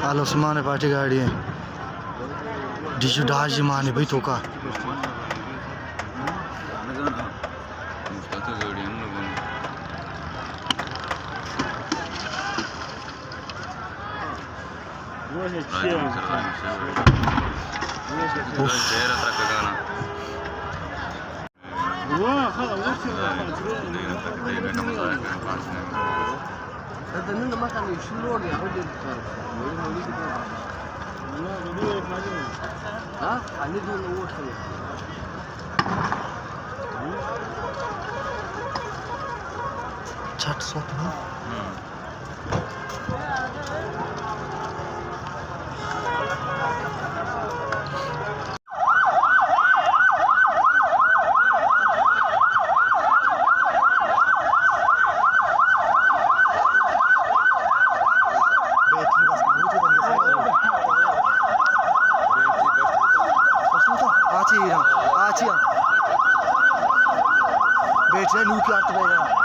आल Usman party गाड़ी है डिशु does माने भाई तो का छठ सोत बैठ रहे लू के